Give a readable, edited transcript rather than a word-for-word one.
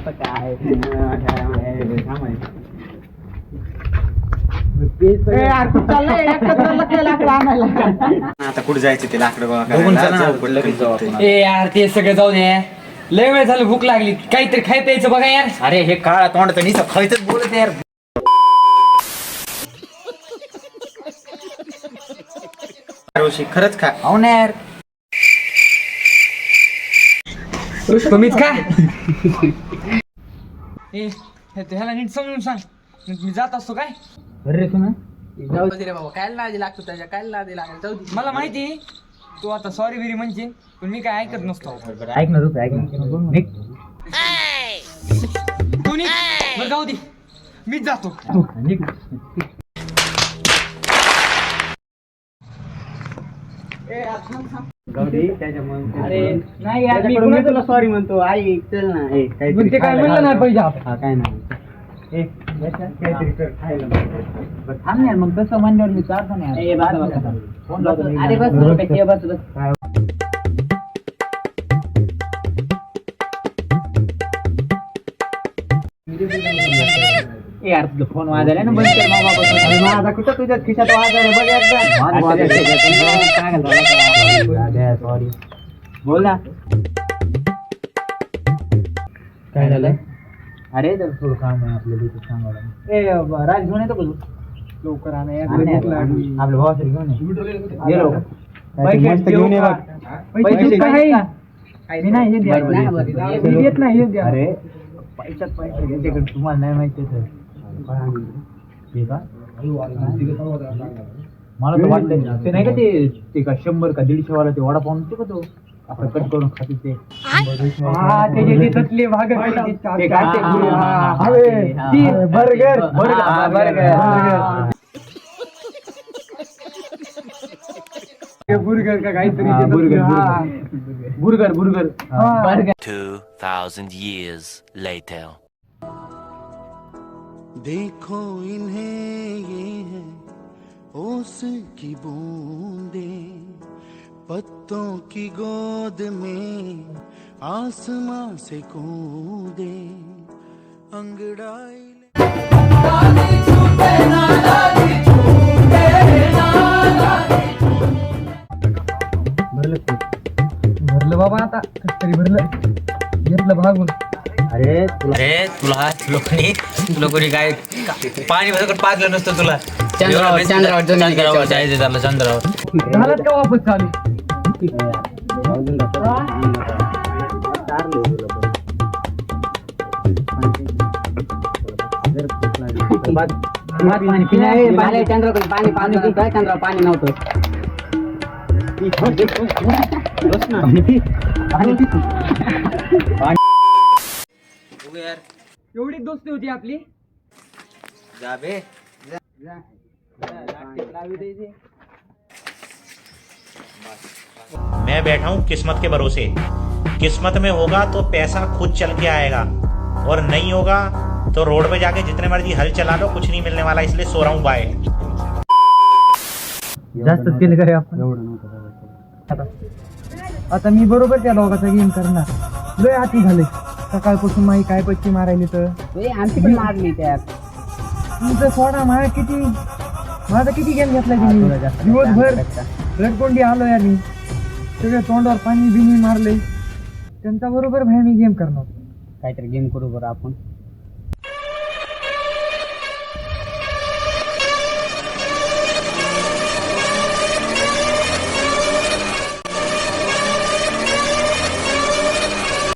आता काय आता कुठे जायचं ते लाकडं गोळा करायला? ए यार ते सगळं जाऊन ये. लय वेळ झालं, भूक लागली, काहीतरी खाय प्यायचं बघा यार. अरे हे काळा तोंड निसं खायचंच बोलत यार. खरंच खा. हो ना यार, तुम्हीच का? ए ह्याला नीट समजून सांग, मी जात असतो काय. अरे तू ना जाऊ दे रे बाबा, काय लादी लागतो त्याच्या, काय लादी लागेल, जाऊ दे. मला माहिती तू आता सॉरी बिरी म्हणजे, पण मी काय ऐकत नसतो. ऐक ना रुपये, ऐक ना निघ. तू निघ. बरं जाऊ दे, मीच जातो. निघ. अरे नाही यार, मी तुला सॉरी म्हणतो. आई चल ना. ते काय म्हणलं नाही पाहिजे आपण. हा काय नाही. काहीतरी कर खायला. थांब यार, मग तसं म्हणल्यावर मी चालतो ना. अरे बस बस. यार तुझा फोन वाजायला ना, बंद कर बाबा. माझा कुठं तुझ्या खिशात वाजायला बघ एकदा. सॉरी बोल ना. काय झालं? अरे तर थोडं काम आहे आपल्याला इथे सांगायला. ए राज घेऊन येतो का तू? लवकर आणा यार, आपल्या भावासाठी घेऊन ये. पैसे घेऊन ये. मी नाही हे द्या. मी देत नाही हे द्या. अरे पैशात पैसे घ्यायच्याकडे तुम्हाला नाही माहिती सर. मला तर वाटतं ते नाही का ते का 100 का 150 वाला ते वडापाव नसतो का तो आपण कट करून खातो ते. त्याचे तसले भाग बर्गर. बुर्गर का काहीतरी बुर्गर 2000 years later. देखो इन्हें ये है ओस की बूंदे, पत्तों की गोद में आसमां से कूदे, अंगड़ाई भरलं बाबा, आता तरी भरलं, घेतलं भागून. अरे तुला कोणी काय पाणी भरकर पाजलं नसतं तुला. चंद्रावर जायचं त्याला चंद्रावर. झालं का वापस चालू? पाणी नव्हतं. एवढी दोस्ती होती आपली. जा बे. मैं बैठा हूँ किस्मत के भरोसे. किस्मत में होगा तो पैसा खुद चल के आएगा, और नहीं होगा तो रोड पे जाके जितने मर्जी हल चला लो, कुछ नहीं मिलने वाला. इसलिए सो रहा हूँ. बाय. जास्त केले काय आपण. आता मी बरोबर त्या दोघाचा गेम करणार. लय आती झाले सकाळपासून. माई काय पच्ची मारायली तर आमची पण मारली त्यात. तुमचं सोडा. माझा किती गेम घेतला तुम्ही दिवसभर. रडकोंडी आलो यार मी. सगळे तोंडावर पाणी बिनी मारले त्यांच्या बरोबर. भाई मी गेम करणार. काहीतरी गेम करू बरं आपण.